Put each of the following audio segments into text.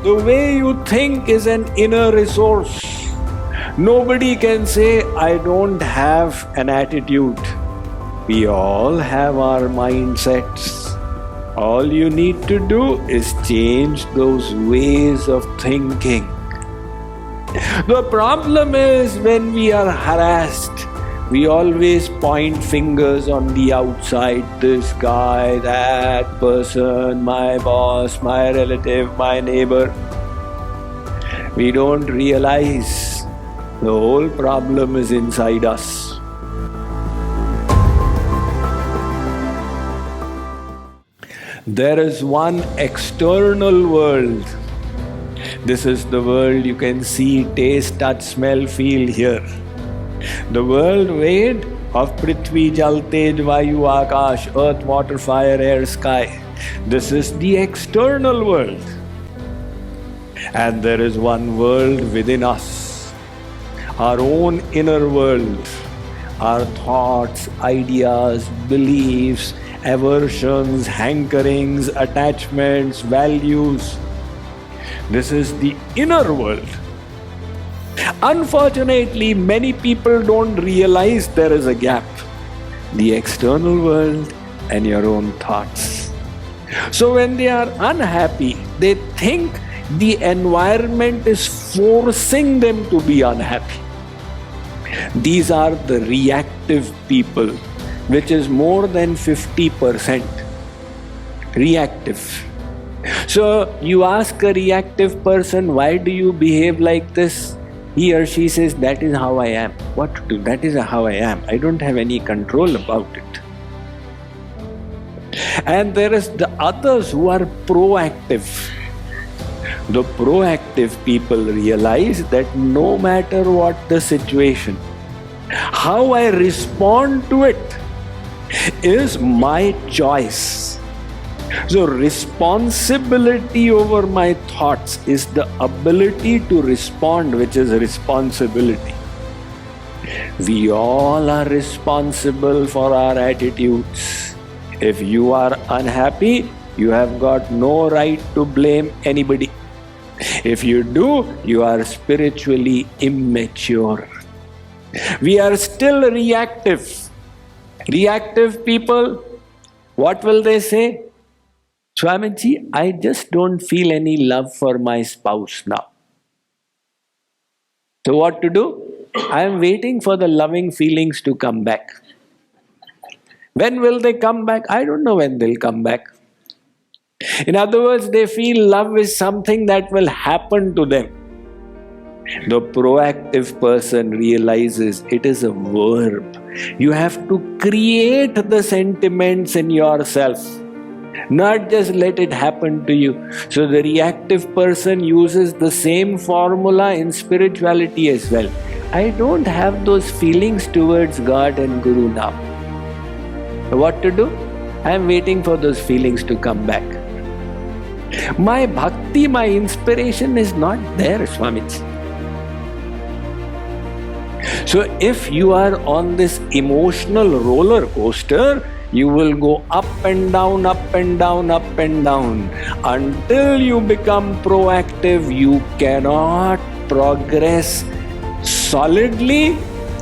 The way you think is an inner resource. Nobody can say, I don't have an attitude. We all have our mindsets. All you need to do is change those ways of thinking. The problem is when we are harassed, we always point fingers on the outside. This guy, that person, my boss, my relative, my neighbor. We don't realize the whole problem is inside us. There is one external world. This is the world you can see, taste, touch, smell, feel, hear. The world made of Prithvi, Jal, Tej, Vayu, Akash, earth, water, fire, air, sky. This is the external world. And there is one world within us, our own inner world, our thoughts, ideas, beliefs, aversions, hankerings, attachments, values. This is the inner world. Unfortunately, many people don't realize there is a gap. The external world and your own thoughts. So when they are unhappy, they think the environment is forcing them to be unhappy. These are the reactive people, which is more than 50% reactive. So you ask a reactive person, why do you behave like this? He or she says, that is how I am. What to do? That is how I am. I don't have any control about it. And there is the others who are proactive. The proactive people realize that no matter what the situation, how I respond to it is my choice. So responsibility over my thoughts is the ability to respond, which is responsibility. We all are responsible for our attitudes. If you are unhappy, you have got no right to blame anybody. If you do, you are spiritually immature. We are still reactive. Reactive people, what will they say? Swamiji, I just don't feel any love for my spouse now. So what to do? I am waiting for the loving feelings to come back. When will they come back? I don't know when they'll come back. In other words, they feel love is something that will happen to them. The proactive person realizes it is a verb. You have to create the sentiments in yourself, not just let it happen to you. So the reactive person uses the same formula in spirituality as well. I don't have those feelings towards God and Guru now. What to do? I am waiting for those feelings to come back. My bhakti, my inspiration is not there, Swamiji. So if you are on this emotional roller coaster, you will go up and down, up and down, up and down. Until you become proactive, you cannot progress solidly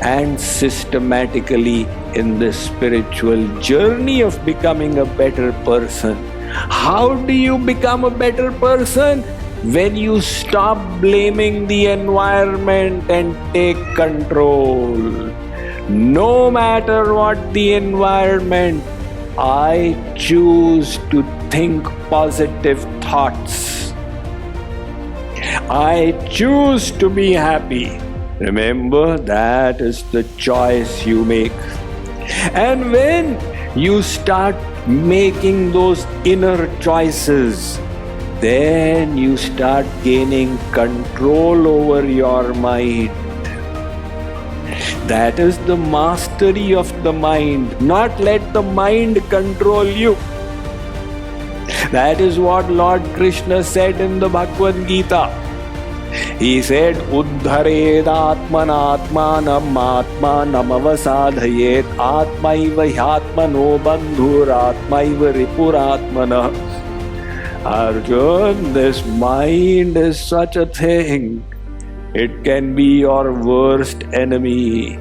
and systematically in the spiritual journey of becoming a better person. How do you become a better person? When you stop blaming the environment and take control. No matter what the environment, I choose to think positive thoughts. I choose to be happy. Remember, that is the choice you make. And when you start making those inner choices, then you start gaining control over your mind. That is the mastery of the mind. Not let the mind control you. That is what Lord Krishna said in the Bhagavad Gita. He said, Uddhared atmanatmanam atmanam avasadhayet atmaiva hyatmano bandhur atmaiva ripuratmana. Arjun, this mind is such a thing. It can be your worst enemy.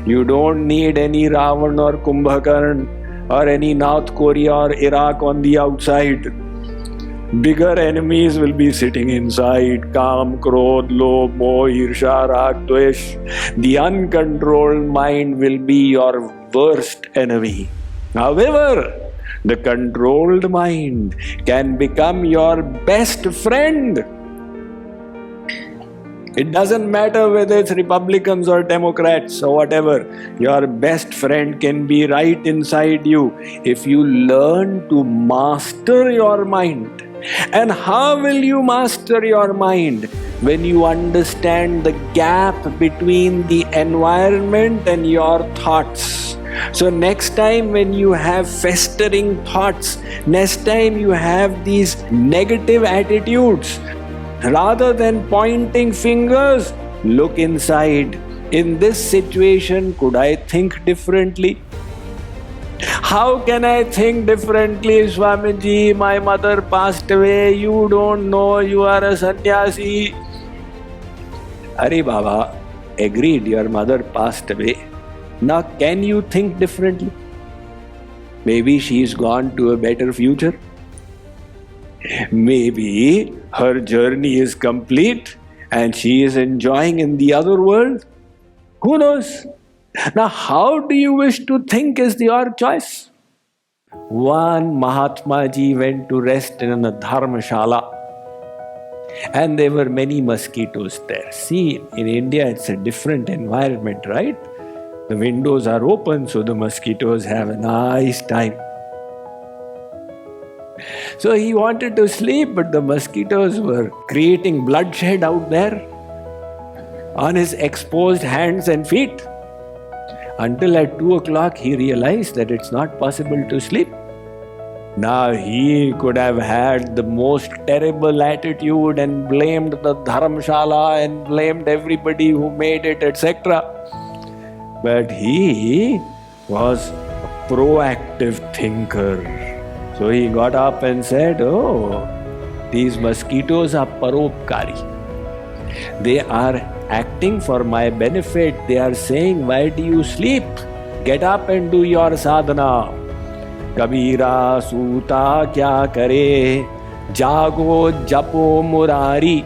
You don't need any Ravan or Kumbhakarn or any North Korea or Iraq on the outside. Bigger enemies will be sitting inside. Kam, Krodh, Lobh, Moh, Irsha, Rag, Dvesh. The uncontrolled mind will be your worst enemy. However, the controlled mind can become your best friend. It doesn't matter whether it's Republicans or Democrats or whatever. Your best friend can be right inside you if you learn to master your mind. And how will you master your mind? When you understand the gap between the environment and your thoughts. So next time when you have festering thoughts, next time you have these negative attitudes, rather than pointing fingers, look inside. In this situation, could I think differently? How can I think differently, Swamiji? My mother passed away. You don't know, you are a sannyasi. Hare Baba, agreed, your mother passed away. Now, can you think differently? Maybe she's gone to a better future. Maybe her journey is complete and she is enjoying in the other world. Who knows? Now, how do you wish to think is your choice. One Mahatma Ji went to rest in a dharmashala and there were many mosquitoes there. See, in India it's a different environment, right? The windows are open so the mosquitoes have a nice time. So he wanted to sleep, but the mosquitoes were creating bloodshed out there on his exposed hands and feet. Until at 2 o'clock he realized that it's not possible to sleep. Now he could have had the most terrible attitude and blamed the dharmshala and blamed everybody who made it, etc. But he was a proactive thinker. So he got up and said, oh, these mosquitoes are paropkari. They are acting for my benefit. They are saying, why do you sleep? Get up and do your sadhana. Kabira suta kya kare, jago japo murari,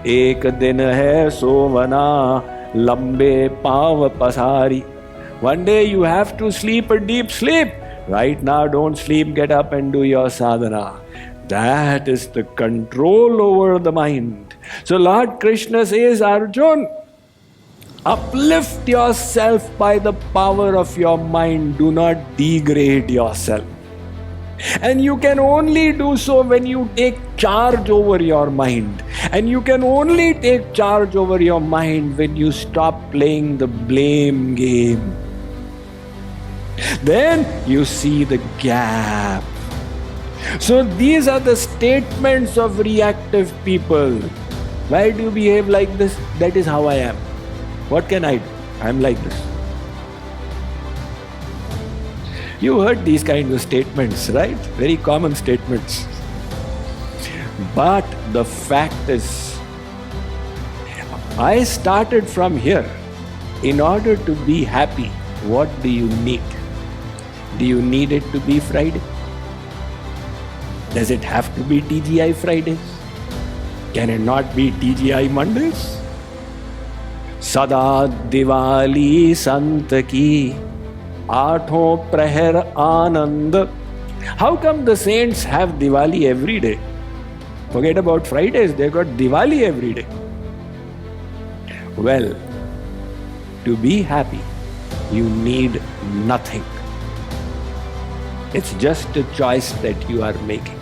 ek din hai sovana, lambe pav pasari. One day you have to sleep a deep sleep. Right now, don't sleep, get up and do your sadhana. That is the control over the mind. So Lord Krishna says, Arjun, uplift yourself by the power of your mind. Do not degrade yourself. And you can only do so when you take charge over your mind. And you can only take charge over your mind when you stop playing the blame game. Then you see the gap. So these are the statements of reactive people. Why do you behave like this? That is how I am. What can I do? I am like this. You heard these kinds of statements, right? Very common statements. But the fact is, I started from here. In order to be happy, what do you need? Do you need it to be Friday? Does it have to be TGI Fridays? Can it not be TGI Mondays? Sada Diwali Sant ki Aathon Prahar Anand. How come the saints have Diwali every day? Forget about Fridays, they got Diwali every day. Well, to be happy, you need nothing. It's just a choice that you are making.